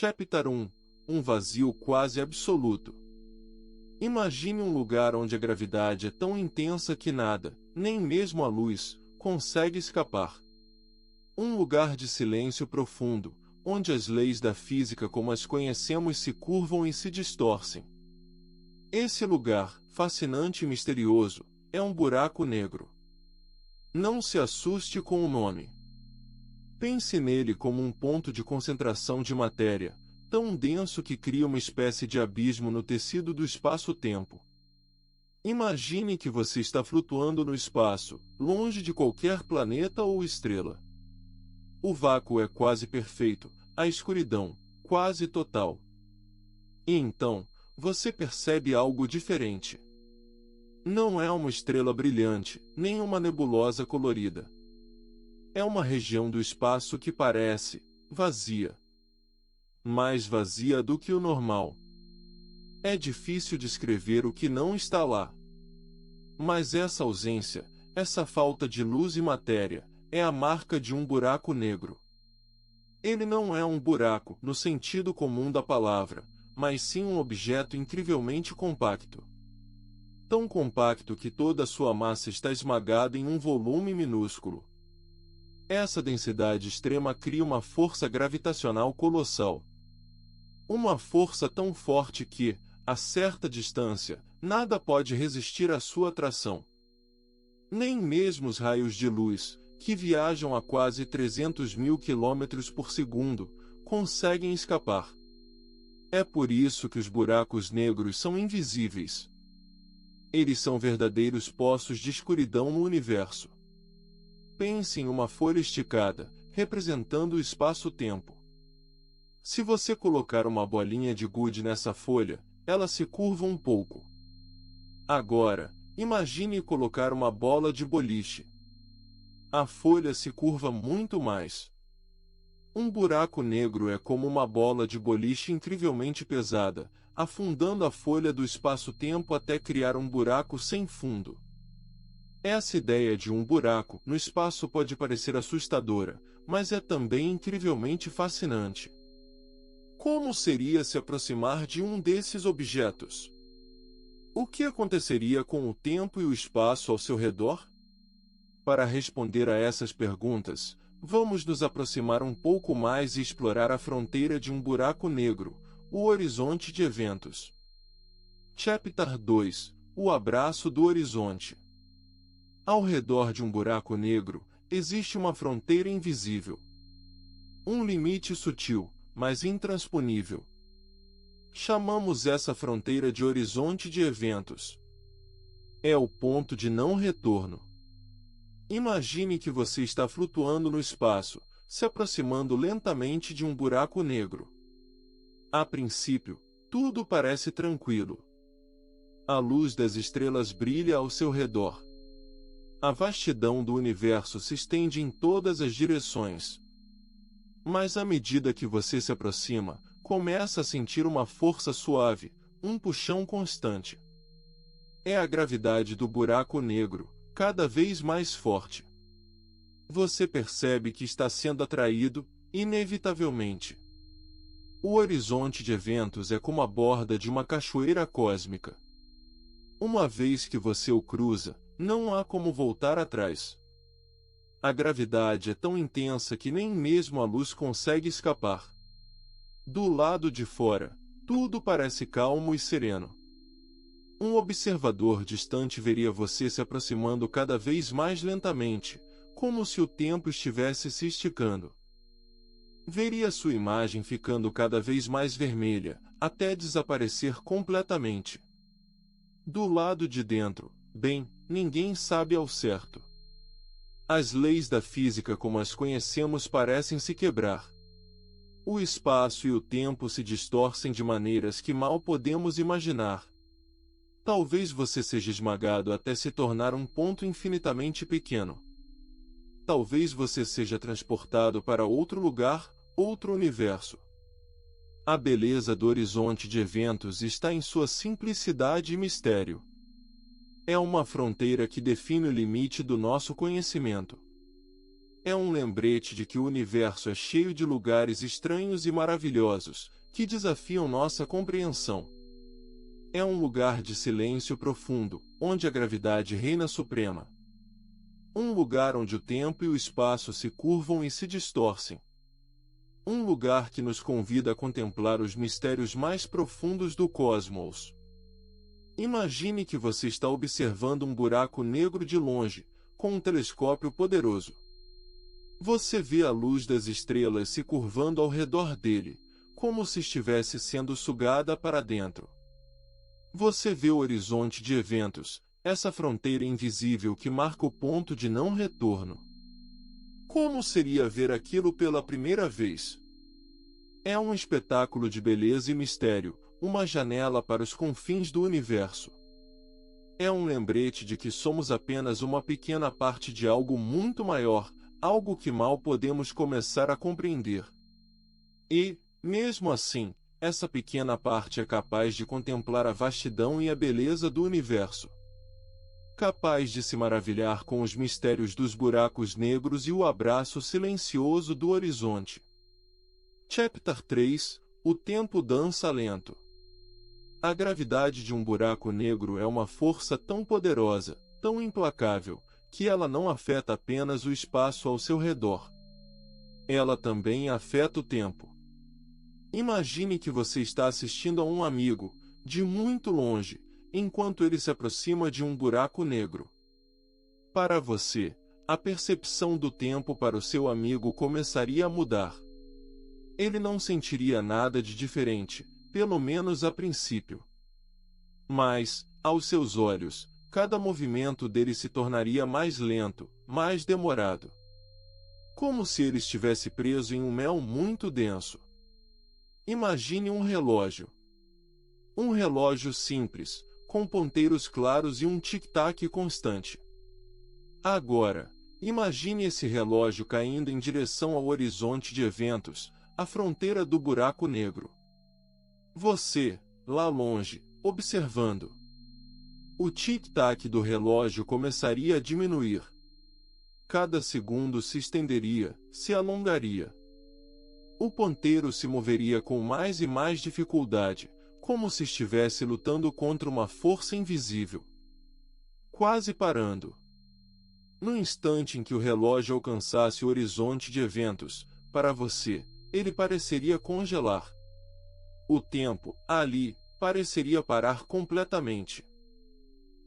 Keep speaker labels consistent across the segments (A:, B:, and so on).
A: Chapter 1. Um vazio quase absoluto. Imagine um lugar onde a gravidade é tão intensa que nada, nem mesmo a luz, consegue escapar. Um lugar de silêncio profundo, onde as leis da física como as conhecemos se curvam e se distorcem. Esse lugar, fascinante e misterioso, é um buraco negro. Não se assuste com o nome. Pense nele como um ponto de concentração de matéria, tão denso que cria uma espécie de abismo no tecido do espaço-tempo. Imagine que você está flutuando no espaço, longe de qualquer planeta ou estrela. O vácuo é quase perfeito, a escuridão, quase total. E então, você percebe algo diferente. Não é uma estrela brilhante, nem uma nebulosa colorida. É uma região do espaço que parece vazia. Mais vazia do que o normal. É difícil descrever o que não está lá. Mas essa ausência, essa falta de luz e matéria, é a marca de um buraco negro. Ele não é um buraco, no sentido comum da palavra, mas sim um objeto incrivelmente compacto. Tão compacto que toda a sua massa está esmagada em um volume minúsculo. Essa densidade extrema cria uma força gravitacional colossal. Uma força tão forte que, a certa distância, nada pode resistir à sua atração. Nem mesmo os raios de luz, que viajam a quase 300.000 km por segundo, conseguem escapar. É por isso que os buracos negros são invisíveis. Eles são verdadeiros poços de escuridão no universo. Pense em uma folha esticada, representando o espaço-tempo. Se você colocar uma bolinha de gude nessa folha, ela se curva um pouco. Agora, imagine colocar uma bola de boliche. A folha se curva muito mais. Um buraco negro é como uma bola de boliche incrivelmente pesada, afundando a folha do espaço-tempo até criar um buraco sem fundo. Essa ideia de um buraco no espaço pode parecer assustadora, mas é também incrivelmente fascinante. Como seria se aproximar de um desses objetos? O que aconteceria com o tempo e o espaço ao seu redor? Para responder a essas perguntas, vamos nos aproximar um pouco mais e explorar a fronteira de um buraco negro, o horizonte de eventos. Chapter 2. O abraço do horizonte. Ao redor de um buraco negro, existe uma fronteira invisível. Um limite sutil, mas intransponível. Chamamos essa fronteira de horizonte de eventos. É o ponto de não retorno. Imagine que você está flutuando no espaço, se aproximando lentamente de um buraco negro. A princípio, tudo parece tranquilo. A luz das estrelas brilha ao seu redor. A vastidão do universo se estende em todas as direções. Mas à medida que você se aproxima, começa a sentir uma força suave, um puxão constante. É a gravidade do buraco negro, cada vez mais forte. Você percebe que está sendo atraído, inevitavelmente. O horizonte de eventos é como a borda de uma cachoeira cósmica. Uma vez que você o cruza, não há como voltar atrás. A gravidade é tão intensa que nem mesmo a luz consegue escapar. Do lado de fora, tudo parece calmo e sereno. Um observador distante veria você se aproximando cada vez mais lentamente, como se o tempo estivesse se esticando. Veria sua imagem ficando cada vez mais vermelha, até desaparecer completamente. Do lado de dentro, bem, ninguém sabe ao certo. As leis da física como as conhecemos parecem se quebrar. O espaço e o tempo se distorcem de maneiras que mal podemos imaginar. Talvez você seja esmagado até se tornar um ponto infinitamente pequeno. Talvez você seja transportado para outro lugar, outro universo. A beleza do horizonte de eventos está em sua simplicidade e mistério. É uma fronteira que define o limite do nosso conhecimento. É um lembrete de que o universo é cheio de lugares estranhos e maravilhosos, que desafiam nossa compreensão. É um lugar de silêncio profundo, onde a gravidade reina suprema. Um lugar onde o tempo e o espaço se curvam e se distorcem. Um lugar que nos convida a contemplar os mistérios mais profundos do cosmos. Imagine que você está observando um buraco negro de longe, com um telescópio poderoso. Você vê a luz das estrelas se curvando ao redor dele, como se estivesse sendo sugada para dentro. Você vê o horizonte de eventos, essa fronteira invisível que marca o ponto de não retorno. Como seria ver aquilo pela primeira vez? É um espetáculo de beleza e mistério, uma janela para os confins do universo. É um lembrete de que somos apenas uma pequena parte de algo muito maior, algo que mal podemos começar a compreender. E, mesmo assim, essa pequena parte é capaz de contemplar a vastidão e a beleza do universo. Capaz de se maravilhar com os mistérios dos buracos negros e o abraço silencioso do horizonte. Chapter 3 – O tempo dança lento. A gravidade de um buraco negro é uma força tão poderosa, tão implacável, que ela não afeta apenas o espaço ao seu redor. Ela também afeta o tempo. Imagine que você está assistindo a um amigo, de muito longe, enquanto ele se aproxima de um buraco negro. Para você, a percepção do tempo para o seu amigo começaria a mudar. Ele não sentiria nada de diferente, pelo menos a princípio. Mas, aos seus olhos, cada movimento dele se tornaria mais lento, mais demorado. Como se ele estivesse preso em um mel muito denso. Imagine um relógio. Um relógio simples, com ponteiros claros e um tic-tac constante. Agora, imagine esse relógio caindo em direção ao horizonte de eventos, a fronteira do buraco negro. Você, lá longe, observando. O tic-tac do relógio começaria a diminuir. Cada segundo se estenderia, se alongaria. O ponteiro se moveria com mais e mais dificuldade, como se estivesse lutando contra uma força invisível. Quase parando. No instante em que o relógio alcançasse o horizonte de eventos, para você, ele pareceria congelar. O tempo, ali, pareceria parar completamente.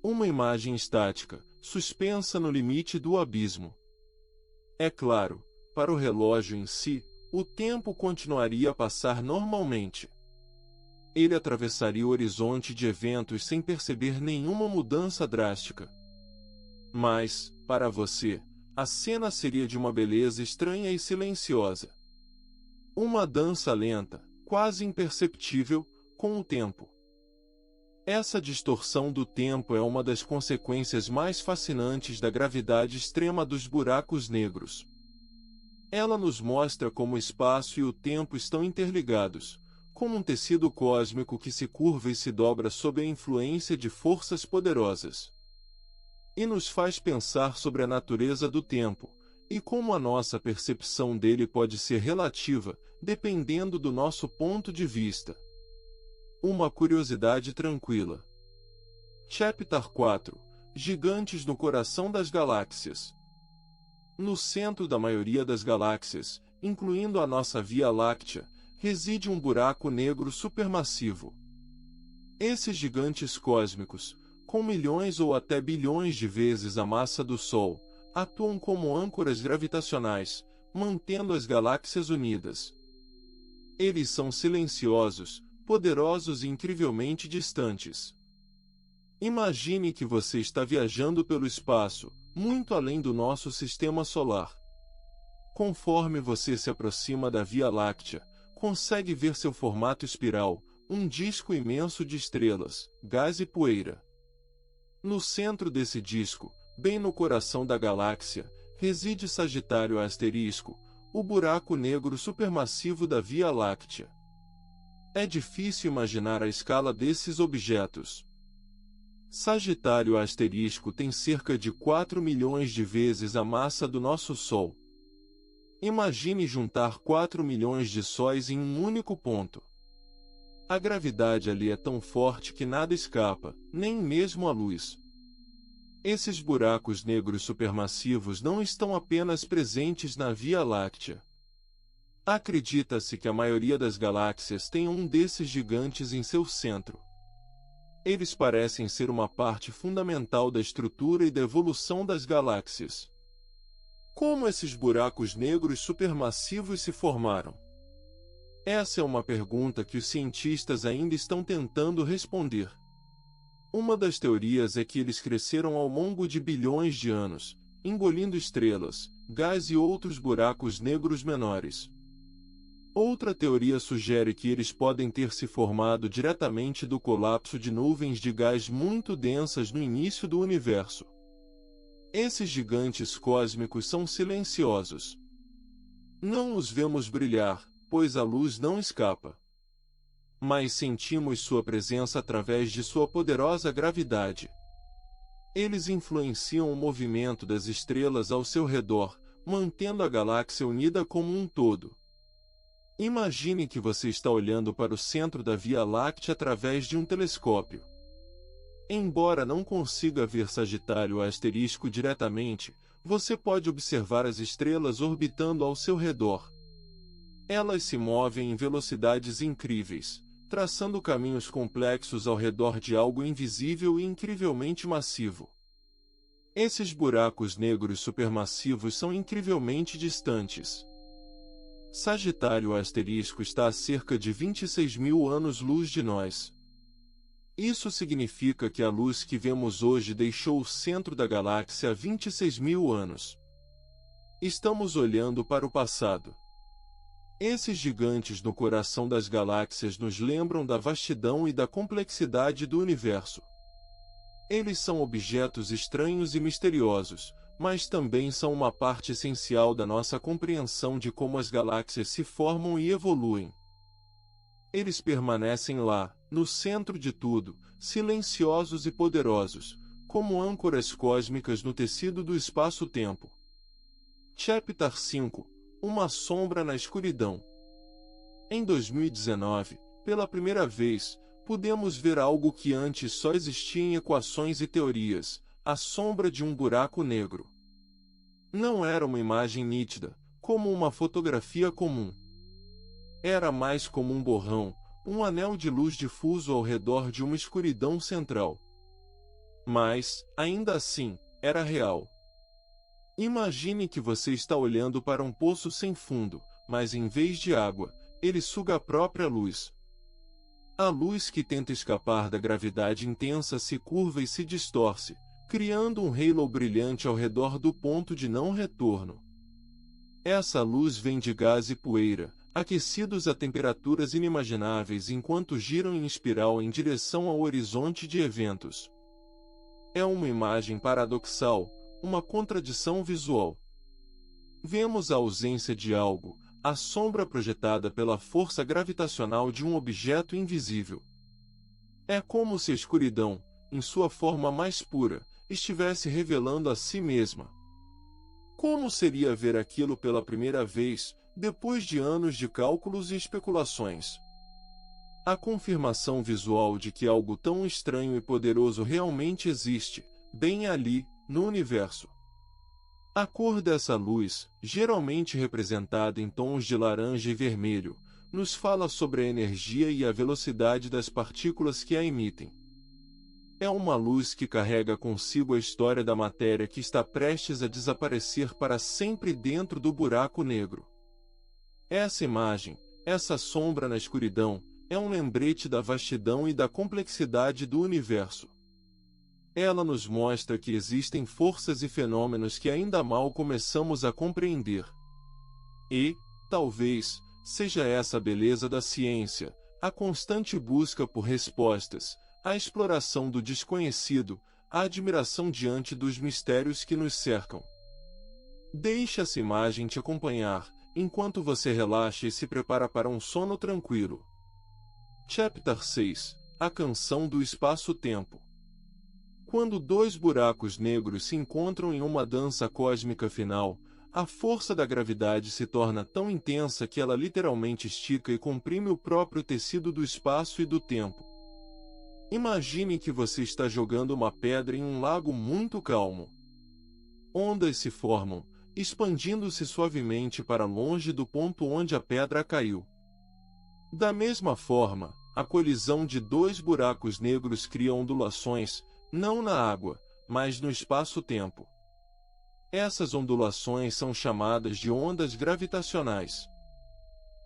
A: Uma imagem estática, suspensa no limite do abismo. É claro, para o relógio em si, o tempo continuaria a passar normalmente. Ele atravessaria o horizonte de eventos sem perceber nenhuma mudança drástica. Mas, para você, a cena seria de uma beleza estranha e silenciosa. Uma dança lenta, quase imperceptível, com o tempo. Essa distorção do tempo é uma das consequências mais fascinantes da gravidade extrema dos buracos negros. Ela nos mostra como o espaço e o tempo estão interligados, como um tecido cósmico que se curva e se dobra sob a influência de forças poderosas. E nos faz pensar sobre a natureza do tempo, e como a nossa percepção dele pode ser relativa, dependendo do nosso ponto de vista. Uma curiosidade tranquila. Chapter 4 – Gigantes no coração das galáxias. No centro da maioria das galáxias, incluindo a nossa Via Láctea, reside um buraco negro supermassivo. Esses gigantes cósmicos, com milhões ou até bilhões de vezes a massa do Sol, atuam como âncoras gravitacionais, mantendo as galáxias unidas. Eles são silenciosos, poderosos e incrivelmente distantes. Imagine que você está viajando pelo espaço, muito além do nosso sistema solar. Conforme você se aproxima da Via Láctea, consegue ver seu formato espiral, um disco imenso de estrelas, gás e poeira. No centro desse disco, bem no coração da galáxia, reside Sagitário Asterisco, o buraco negro supermassivo da Via Láctea. É difícil imaginar a escala desses objetos. Sagitário Asterisco tem cerca de 4 milhões de vezes a massa do nosso Sol. Imagine juntar 4 milhões de sóis em um único ponto. A gravidade ali é tão forte que nada escapa, nem mesmo a luz. Esses buracos negros supermassivos não estão apenas presentes na Via Láctea. Acredita-se que a maioria das galáxias tem um desses gigantes em seu centro. Eles parecem ser uma parte fundamental da estrutura e da evolução das galáxias. Como esses buracos negros supermassivos se formaram? Essa é uma pergunta que os cientistas ainda estão tentando responder. Uma das teorias é que eles cresceram ao longo de bilhões de anos, engolindo estrelas, gás e outros buracos negros menores. Outra teoria sugere que eles podem ter se formado diretamente do colapso de nuvens de gás muito densas no início do universo. Esses gigantes cósmicos são silenciosos. Não os vemos brilhar, pois a luz não escapa. Mas sentimos sua presença através de sua poderosa gravidade. Eles influenciam o movimento das estrelas ao seu redor, mantendo a galáxia unida como um todo. Imagine que você está olhando para o centro da Via Láctea através de um telescópio. Embora não consiga ver Sagitário asterisco diretamente, você pode observar as estrelas orbitando ao seu redor. Elas se movem em velocidades incríveis, traçando caminhos complexos ao redor de algo invisível e incrivelmente massivo. Esses buracos negros supermassivos são incrivelmente distantes. Sagitário asterisco está a cerca de 26 mil anos-luz de nós. Isso significa que a luz que vemos hoje deixou o centro da galáxia há 26 mil anos. Estamos olhando para o passado. Esses gigantes no coração das galáxias nos lembram da vastidão e da complexidade do universo. Eles são objetos estranhos e misteriosos, mas também são uma parte essencial da nossa compreensão de como as galáxias se formam e evoluem. Eles permanecem lá, no centro de tudo, silenciosos e poderosos, como âncoras cósmicas no tecido do espaço-tempo. Chapter 5 – Uma sombra na escuridão. Em 2019, pela primeira vez, pudemos ver algo que antes só existia em equações e teorias: a sombra de um buraco negro. Não era uma imagem nítida, como uma fotografia comum. Era mais como um borrão, um anel de luz difuso ao redor de uma escuridão central. Mas, ainda assim, era real. Imagine que você está olhando para um poço sem fundo, mas em vez de água, ele suga a própria luz. A luz que tenta escapar da gravidade intensa se curva e se distorce, criando um halo brilhante ao redor do ponto de não retorno. Essa luz vem de gás e poeira, aquecidos a temperaturas inimagináveis enquanto giram em espiral em direção ao horizonte de eventos. É uma imagem paradoxal, uma contradição visual. Vemos a ausência de algo, a sombra projetada pela força gravitacional de um objeto invisível. É como se a escuridão, em sua forma mais pura, estivesse revelando a si mesma. Como seria ver aquilo pela primeira vez, depois de anos de cálculos e especulações? A confirmação visual de que algo tão estranho e poderoso realmente existe, bem ali, no universo. A cor dessa luz, geralmente representada em tons de laranja e vermelho, nos fala sobre a energia e a velocidade das partículas que a emitem. É uma luz que carrega consigo a história da matéria que está prestes a desaparecer para sempre dentro do buraco negro. Essa imagem, essa sombra na escuridão, é um lembrete da vastidão e da complexidade do universo. Ela nos mostra que existem forças e fenômenos que ainda mal começamos a compreender. E, talvez, seja essa a beleza da ciência, a constante busca por respostas, a exploração do desconhecido, a admiração diante dos mistérios que nos cercam. Deixe essa imagem te acompanhar, enquanto você relaxa e se prepara para um sono tranquilo. Chapter 6 – A canção do espaço-tempo. Quando dois buracos negros se encontram em uma dança cósmica final, a força da gravidade se torna tão intensa que ela literalmente estica e comprime o próprio tecido do espaço e do tempo. Imagine que você está jogando uma pedra em um lago muito calmo. Ondas se formam, expandindo-se suavemente para longe do ponto onde a pedra caiu. Da mesma forma, a colisão de dois buracos negros cria ondulações, não na água, mas no espaço-tempo. Essas ondulações são chamadas de ondas gravitacionais.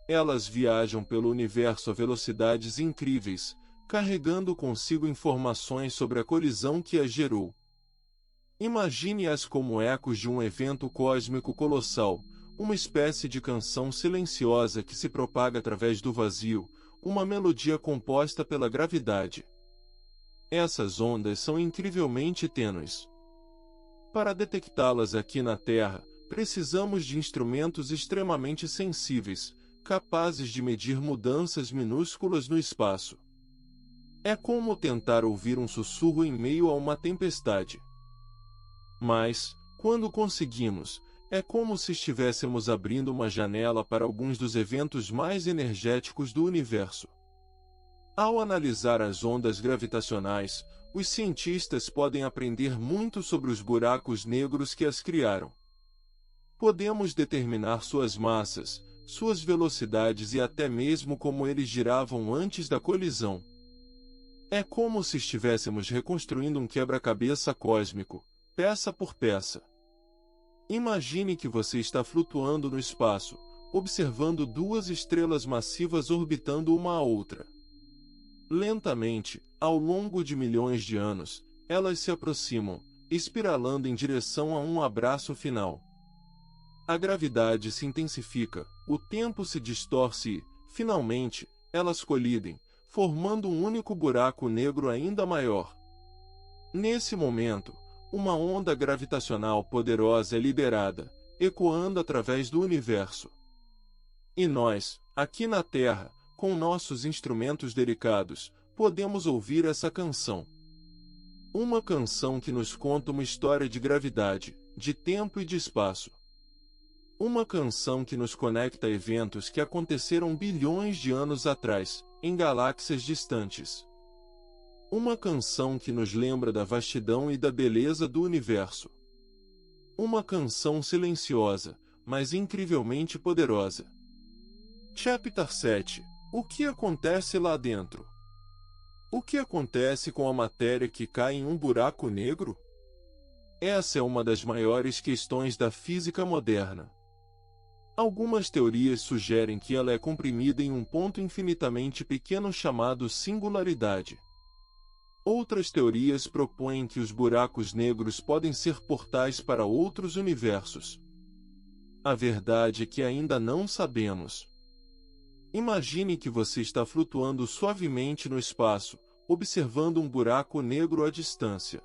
A: Elas viajam pelo universo a velocidades incríveis, carregando consigo informações sobre a colisão que as gerou. Imagine-as como ecos de um evento cósmico colossal, uma espécie de canção silenciosa que se propaga através do vazio, uma melodia composta pela gravidade. Essas ondas são incrivelmente tênues. Para detectá-las aqui na Terra, precisamos de instrumentos extremamente sensíveis, capazes de medir mudanças minúsculas no espaço. É como tentar ouvir um sussurro em meio a uma tempestade. Mas, quando conseguimos, é como se estivéssemos abrindo uma janela para alguns dos eventos mais energéticos do universo. Ao analisar as ondas gravitacionais, os cientistas podem aprender muito sobre os buracos negros que as criaram. Podemos determinar suas massas, suas velocidades e até mesmo como eles giravam antes da colisão. É como se estivéssemos reconstruindo um quebra-cabeça cósmico, peça por peça. Imagine que você está flutuando no espaço, observando duas estrelas massivas orbitando uma a outra. Lentamente, ao longo de milhões de anos, elas se aproximam, espiralando em direção a um abraço final. A gravidade se intensifica, o tempo se distorce e, finalmente, elas colidem, formando um único buraco negro ainda maior. Nesse momento, uma onda gravitacional poderosa é liberada, ecoando através do universo. E nós, aqui na Terra, com nossos instrumentos delicados, podemos ouvir essa canção. Uma canção que nos conta uma história de gravidade, de tempo e de espaço. Uma canção que nos conecta a eventos que aconteceram bilhões de anos atrás, em galáxias distantes. Uma canção que nos lembra da vastidão e da beleza do universo. Uma canção silenciosa, mas incrivelmente poderosa. Chapter 7. O que acontece lá dentro? O que acontece com a matéria que cai em um buraco negro? Essa é uma das maiores questões da física moderna. Algumas teorias sugerem que ela é comprimida em um ponto infinitamente pequeno chamado singularidade. Outras teorias propõem que os buracos negros podem ser portais para outros universos. A verdade é que ainda não sabemos. Imagine que você está flutuando suavemente no espaço, observando um buraco negro à distância.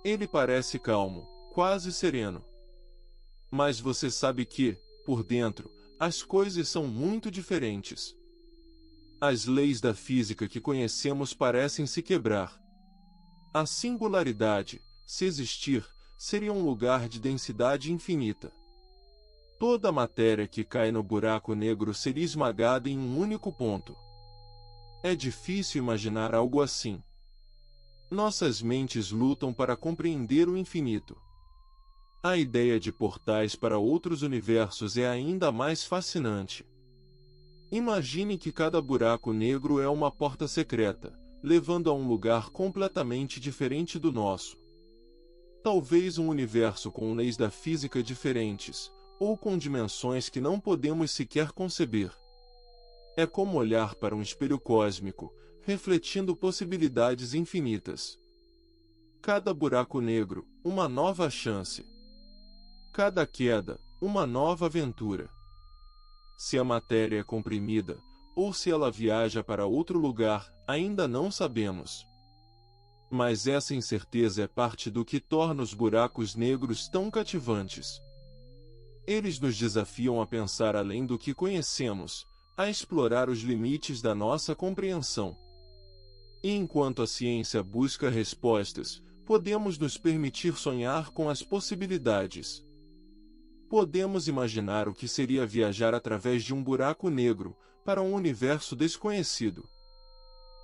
A: Ele parece calmo, quase sereno. Mas você sabe que, por dentro, as coisas são muito diferentes. As leis da física que conhecemos parecem se quebrar. A singularidade, se existir, seria um lugar de densidade infinita. Toda a matéria que cai no buraco negro seria esmagada em um único ponto. É difícil imaginar algo assim. Nossas mentes lutam para compreender o infinito. A ideia de portais para outros universos é ainda mais fascinante. Imagine que cada buraco negro é uma porta secreta, levando a um lugar completamente diferente do nosso. Talvez um universo com leis da física diferentes, ou com dimensões que não podemos sequer conceber. É como olhar para um espelho cósmico, refletindo possibilidades infinitas. Cada buraco negro, uma nova chance. Cada queda, uma nova aventura. Se a matéria é comprimida, ou se ela viaja para outro lugar, ainda não sabemos. Mas essa incerteza é parte do que torna os buracos negros tão cativantes. Eles nos desafiam a pensar além do que conhecemos, a explorar os limites da nossa compreensão. E enquanto a ciência busca respostas, podemos nos permitir sonhar com as possibilidades. Podemos imaginar o que seria viajar através de um buraco negro para um universo desconhecido.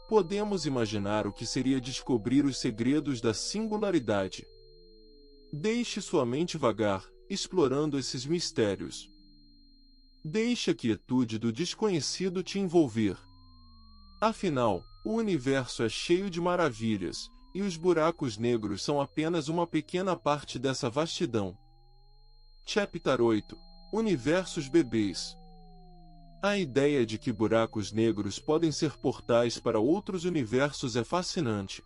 A: Podemos imaginar o que seria descobrir os segredos da singularidade. Deixe sua mente vagar, explorando esses mistérios. Deixe a quietude do desconhecido te envolver. Afinal, o universo é cheio de maravilhas, e os buracos negros são apenas uma pequena parte dessa vastidão. Chapter 8 – Universos bebês. A ideia de que buracos negros podem ser portais para outros universos é fascinante.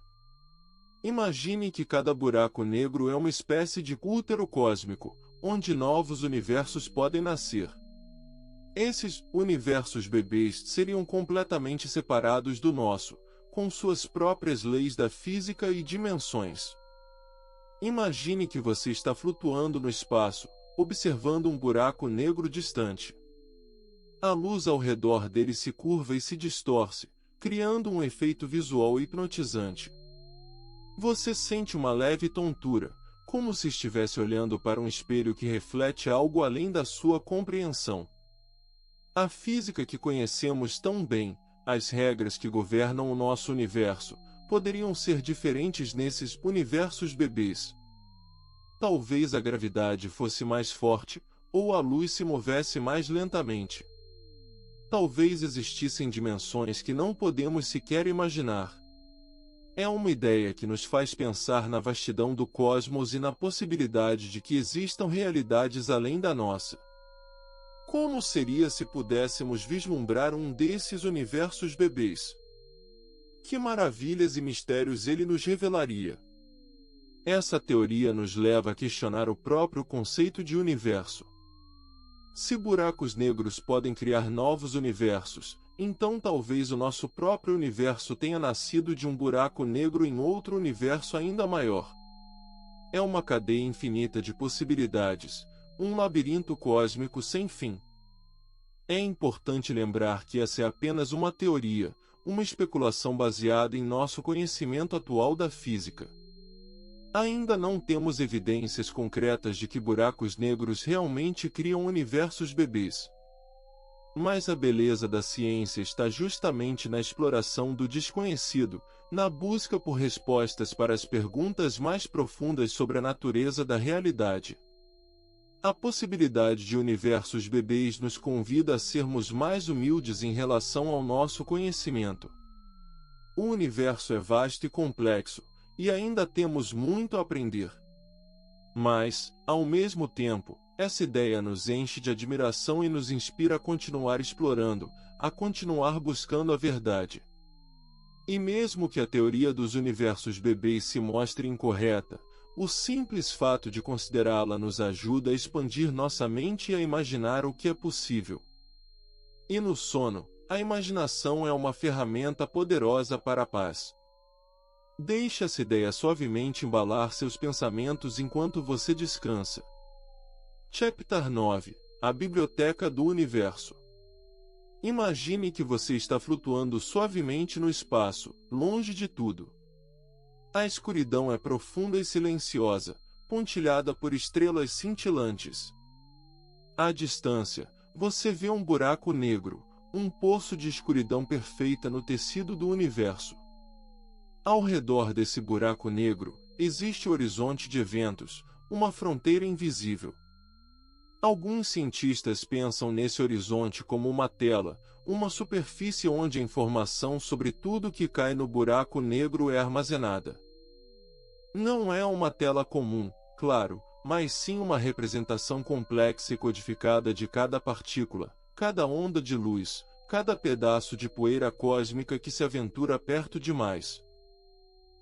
A: Imagine que cada buraco negro é uma espécie de útero cósmico, onde novos universos podem nascer. Esses universos bebês seriam completamente separados do nosso, com suas próprias leis da física e dimensões. Imagine que você está flutuando no espaço, observando um buraco negro distante. A luz ao redor dele se curva e se distorce, criando um efeito visual hipnotizante. Você sente uma leve tontura, como se estivesse olhando para um espelho que reflete algo além da sua compreensão. A física que conhecemos tão bem, as regras que governam o nosso universo, poderiam ser diferentes nesses universos bebês. Talvez a gravidade fosse mais forte, ou a luz se movesse mais lentamente. Talvez existissem dimensões que não podemos sequer imaginar. É uma ideia que nos faz pensar na vastidão do cosmos e na possibilidade de que existam realidades além da nossa. Como seria se pudéssemos vislumbrar um desses universos bebês? Que maravilhas e mistérios ele nos revelaria! Essa teoria nos leva a questionar o próprio conceito de universo. Se buracos negros podem criar novos universos, então talvez o nosso próprio universo tenha nascido de um buraco negro em outro universo ainda maior. É uma cadeia infinita de possibilidades, um labirinto cósmico sem fim. É importante lembrar que essa é apenas uma teoria, uma especulação baseada em nosso conhecimento atual da física. Ainda não temos evidências concretas de que buracos negros realmente criam universos bebês. Mas a beleza da ciência está justamente na exploração do desconhecido, na busca por respostas para as perguntas mais profundas sobre a natureza da realidade. A possibilidade de universos bebês nos convida a sermos mais humildes em relação ao nosso conhecimento. O universo é vasto e complexo, e ainda temos muito a aprender. Mas, ao mesmo tempo, essa ideia nos enche de admiração e nos inspira a continuar explorando, a continuar buscando a verdade. E mesmo que a teoria dos universos bebês se mostre incorreta, o simples fato de considerá-la nos ajuda a expandir nossa mente e a imaginar o que é possível. E no sono, a imaginação é uma ferramenta poderosa para a paz. Deixe essa ideia suavemente embalar seus pensamentos enquanto você descansa. Chapter 9 – A Biblioteca do Universo. Imagine que você está flutuando suavemente no espaço, longe de tudo. A escuridão é profunda e silenciosa, pontilhada por estrelas cintilantes. À distância, você vê um buraco negro, um poço de escuridão perfeita no tecido do universo. Ao redor desse buraco negro, existe o horizonte de eventos, uma fronteira invisível. Alguns cientistas pensam nesse horizonte como uma tela, uma superfície onde a informação sobre tudo que cai no buraco negro é armazenada. Não é uma tela comum, claro, mas sim uma representação complexa e codificada de cada partícula, cada onda de luz, cada pedaço de poeira cósmica que se aventura perto demais.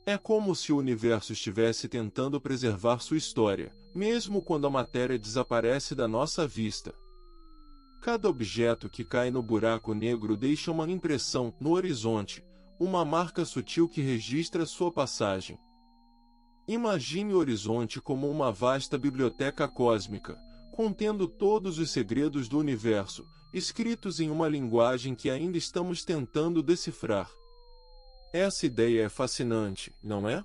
A: É como se o universo estivesse tentando preservar sua história, mesmo quando a matéria desaparece da nossa vista. Cada objeto que cai no buraco negro deixa uma impressão no horizonte, uma marca sutil que registra sua passagem. Imagine o horizonte como uma vasta biblioteca cósmica, contendo todos os segredos do universo, escritos em uma linguagem que ainda estamos tentando decifrar. Essa ideia é fascinante, não é?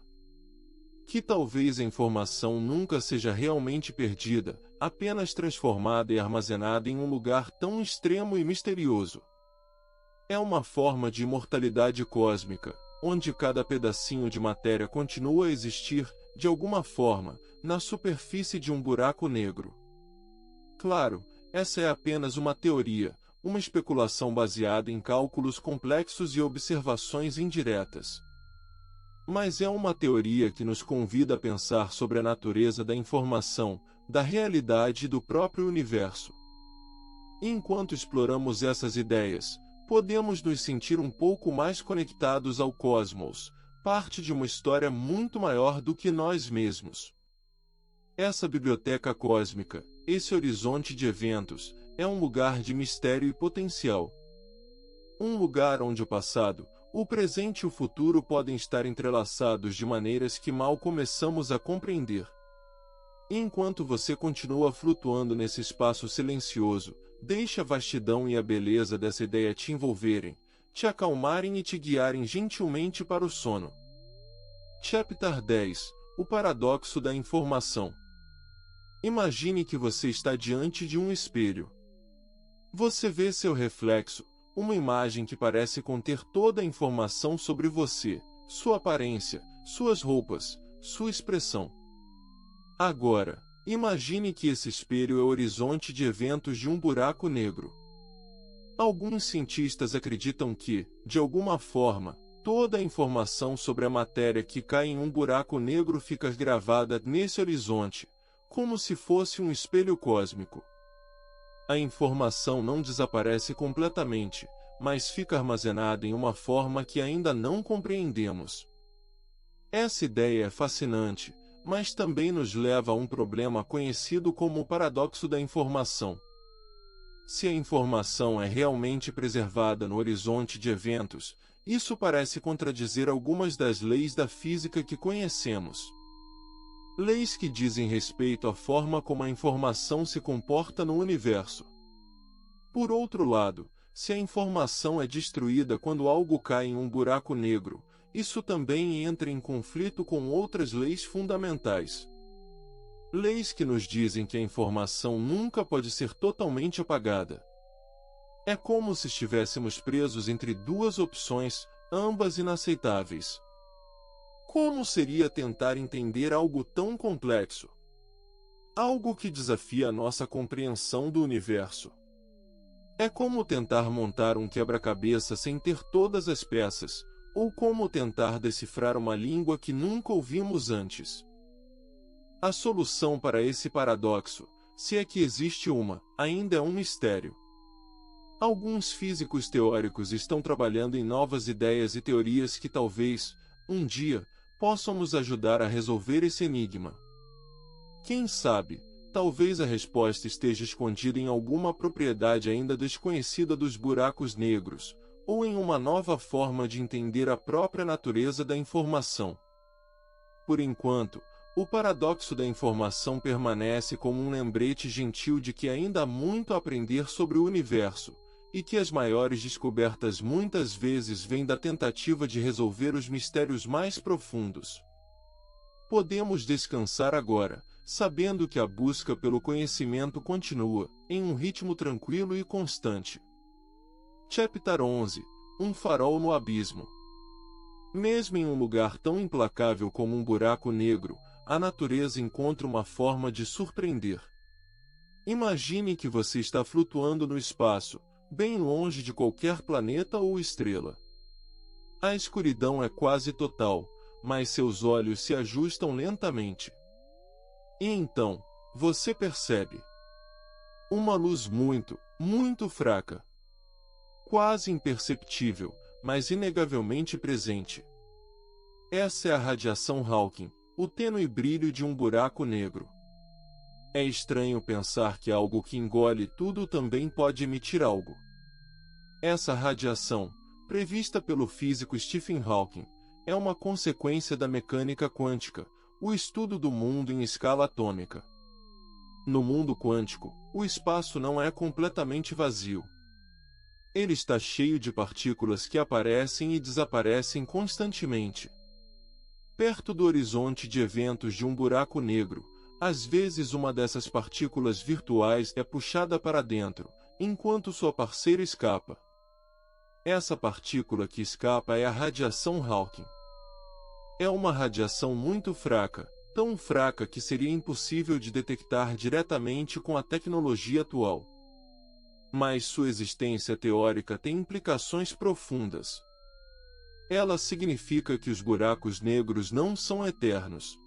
A: Que talvez a informação nunca seja realmente perdida, apenas transformada e armazenada em um lugar tão extremo e misterioso. É uma forma de imortalidade cósmica, onde cada pedacinho de matéria continua a existir, de alguma forma, na superfície de um buraco negro. Claro, essa é apenas uma teoria, uma especulação baseada em cálculos complexos e observações indiretas. Mas é uma teoria que nos convida a pensar sobre a natureza da informação, da realidade e do próprio universo. E enquanto exploramos essas ideias, podemos nos sentir um pouco mais conectados ao cosmos, parte de uma história muito maior do que nós mesmos. Essa biblioteca cósmica, esse horizonte de eventos, é um lugar de mistério e potencial. Um lugar onde o passado, o presente e o futuro podem estar entrelaçados de maneiras que mal começamos a compreender. E enquanto você continua flutuando nesse espaço silencioso, deixe a vastidão e a beleza dessa ideia te envolverem, te acalmarem e te guiarem gentilmente para o sono. Chapter 10 – O paradoxo da informação. Imagine que você está diante de um espelho. Você vê seu reflexo, uma imagem que parece conter toda a informação sobre você, sua aparência, suas roupas, sua expressão. Agora, imagine que esse espelho é o horizonte de eventos de um buraco negro. Alguns cientistas acreditam que, de alguma forma, toda a informação sobre a matéria que cai em um buraco negro fica gravada nesse horizonte, como se fosse um espelho cósmico. A informação não desaparece completamente, mas fica armazenada em uma forma que ainda não compreendemos. Essa ideia é fascinante, mas também nos leva a um problema conhecido como o paradoxo da informação. Se a informação é realmente preservada no horizonte de eventos, isso parece contradizer algumas das leis da física que conhecemos. Leis que dizem respeito à forma como a informação se comporta no universo. Por outro lado, se a informação é destruída quando algo cai em um buraco negro, isso também entra em conflito com outras leis fundamentais. Leis que nos dizem que a informação nunca pode ser totalmente apagada. É como se estivéssemos presos entre duas opções, ambas inaceitáveis. Como seria tentar entender algo tão complexo? Algo que desafia a nossa compreensão do universo. É como tentar montar um quebra-cabeça sem ter todas as peças, ou como tentar decifrar uma língua que nunca ouvimos antes. A solução para esse paradoxo, se é que existe uma, ainda é um mistério. Alguns físicos teóricos estão trabalhando em novas ideias e teorias que talvez, um dia, possam nos ajudar a resolver esse enigma. Quem sabe, talvez a resposta esteja escondida em alguma propriedade ainda desconhecida dos buracos negros, ou em uma nova forma de entender a própria natureza da informação. Por enquanto, o paradoxo da informação permanece como um lembrete gentil de que ainda há muito a aprender sobre o universo, e que as maiores descobertas muitas vezes vêm da tentativa de resolver os mistérios mais profundos. Podemos descansar agora, sabendo que a busca pelo conhecimento continua, em um ritmo tranquilo e constante. Chapter 11 – Um farol no abismo. Mesmo em um lugar tão implacável como um buraco negro, a natureza encontra uma forma de surpreender. Imagine que você está flutuando no espaço, bem longe de qualquer planeta ou estrela. A escuridão é quase total, mas seus olhos se ajustam lentamente. E então, você percebe uma luz muito, muito fraca. Quase imperceptível, mas inegavelmente presente. Essa é a radiação Hawking, o tênue brilho de um buraco negro. É estranho pensar que algo que engole tudo também pode emitir algo. Essa radiação, prevista pelo físico Stephen Hawking, é uma consequência da mecânica quântica, o estudo do mundo em escala atômica. No mundo quântico, o espaço não é completamente vazio. Ele está cheio de partículas que aparecem e desaparecem constantemente. Perto do horizonte de eventos de um buraco negro, Às vezes uma dessas partículas virtuais é puxada para dentro, enquanto sua parceira escapa. Essa partícula que escapa é a radiação Hawking. É uma radiação muito fraca, tão fraca que seria impossível de detectar diretamente com a tecnologia atual. Mas sua existência teórica tem implicações profundas. Ela significa que os buracos negros não são eternos.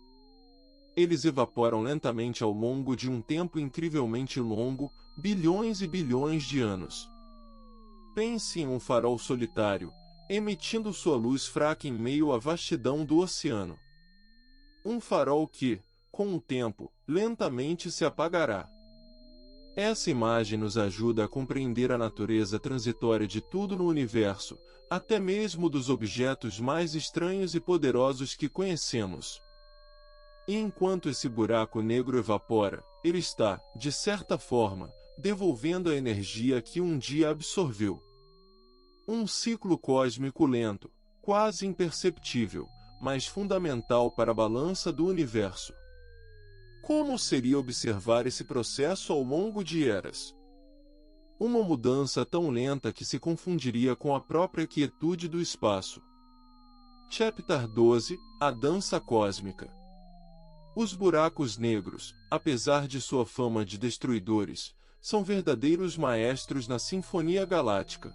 A: Eles evaporam lentamente ao longo de um tempo incrivelmente longo, bilhões e bilhões de anos. Pense em um farol solitário, emitindo sua luz fraca em meio à vastidão do oceano. Um farol que, com o tempo, lentamente se apagará. Essa imagem nos ajuda a compreender a natureza transitória de tudo no universo, até mesmo dos objetos mais estranhos e poderosos que conhecemos. E enquanto esse buraco negro evapora, ele está, de certa forma, devolvendo a energia que um dia absorveu. Um ciclo cósmico lento, quase imperceptível, mas fundamental para a balança do universo. Como seria observar esse processo ao longo de eras? Uma mudança tão lenta que se confundiria com a própria quietude do espaço. Chapter 12 – A Dança Cósmica. Os buracos negros, apesar de sua fama de destruidores, são verdadeiros maestros na Sinfonia Galáctica.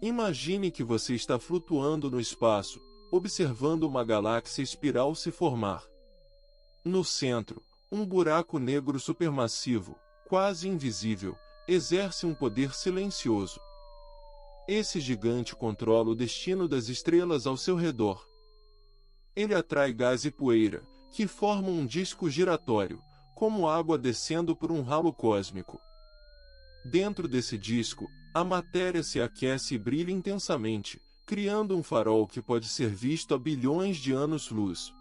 A: Imagine que você está flutuando no espaço, observando uma galáxia espiral se formar. No centro, um buraco negro supermassivo, quase invisível, exerce um poder silencioso. Esse gigante controla o destino das estrelas ao seu redor. Ele atrai gás e poeira, que formam um disco giratório, como água descendo por um ralo cósmico. Dentro desse disco, a matéria se aquece e brilha intensamente, criando um farol que pode ser visto a bilhões de anos-luz.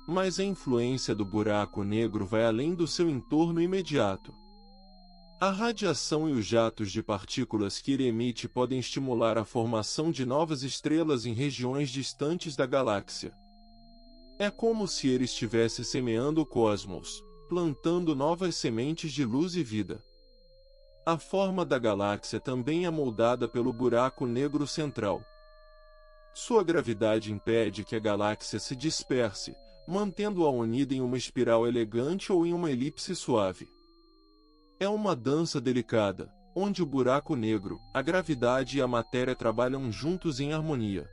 A: Mas a influência do buraco negro vai além do seu entorno imediato. A radiação e os jatos de partículas que ele emite podem estimular a formação de novas estrelas em regiões distantes da galáxia. É como se ele estivesse semeando o cosmos, plantando novas sementes de luz e vida. A forma da galáxia também é moldada pelo buraco negro central. Sua gravidade impede que a galáxia se disperse, mantendo-a unida em uma espiral elegante ou em uma elipse suave. É uma dança delicada, onde o buraco negro, a gravidade e a matéria trabalham juntos em harmonia.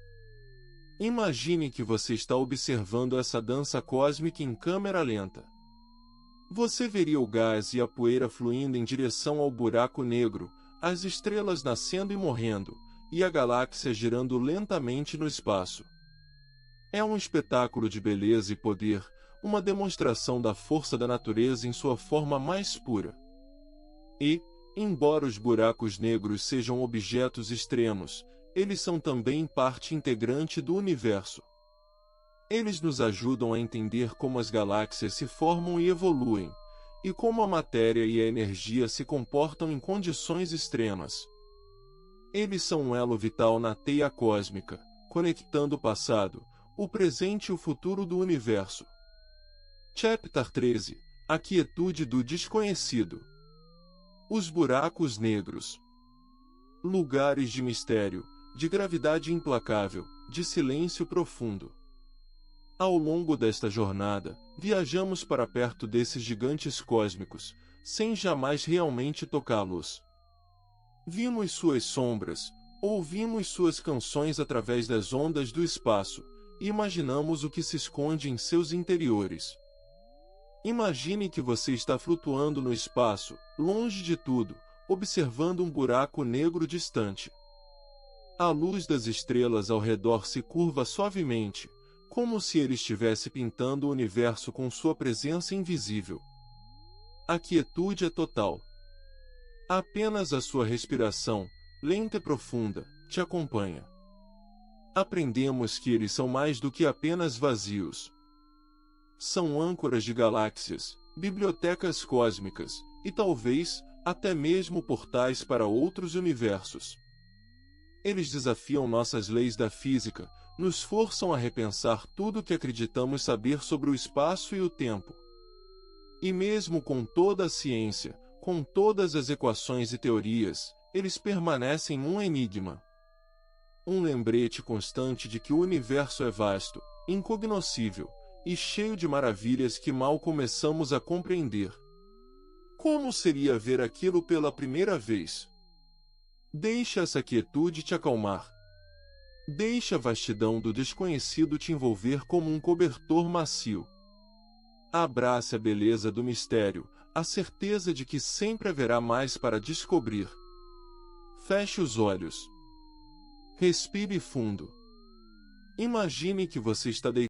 A: Imagine que você está observando essa dança cósmica em câmera lenta. Você veria o gás e a poeira fluindo em direção ao buraco negro, as estrelas nascendo e morrendo, e a galáxia girando lentamente no espaço. É um espetáculo de beleza e poder, uma demonstração da força da natureza em sua forma mais pura. E, embora os buracos negros sejam objetos extremos, eles são também parte integrante do universo. Eles nos ajudam a entender como as galáxias se formam e evoluem, e como a matéria e a energia se comportam em condições extremas. Eles são um elo vital na teia cósmica, conectando o passado, o presente e o futuro do universo. Chapter 13 – A Quietude do Desconhecido. Os buracos negros. Lugares de mistério, de gravidade implacável, de silêncio profundo. Ao longo desta jornada, viajamos para perto desses gigantes cósmicos, sem jamais realmente tocá-los. Vimos suas sombras, ouvimos suas canções através das ondas do espaço, e imaginamos o que se esconde em seus interiores. Imagine que você está flutuando no espaço, longe de tudo, observando um buraco negro distante. A luz das estrelas ao redor se curva suavemente, como se ele estivesse pintando o universo com sua presença invisível. A quietude é total. Apenas a sua respiração, lenta e profunda, te acompanha. Aprendemos que eles são mais do que apenas vazios. São âncoras de galáxias, bibliotecas cósmicas, e talvez, até mesmo portais para outros universos. Eles desafiam nossas leis da física, nos forçam a repensar tudo o que acreditamos saber sobre o espaço e o tempo. E mesmo com toda a ciência, com todas as equações e teorias, eles permanecem um enigma. Um lembrete constante de que o universo é vasto, incognoscível, e cheio de maravilhas que mal começamos a compreender. Como seria ver aquilo pela primeira vez? Deixa essa quietude te acalmar. Deixa a vastidão do desconhecido te envolver como um cobertor macio. Abrace a beleza do mistério, a certeza de que sempre haverá mais para descobrir. Feche os olhos. Respire fundo. Imagine que você está deitado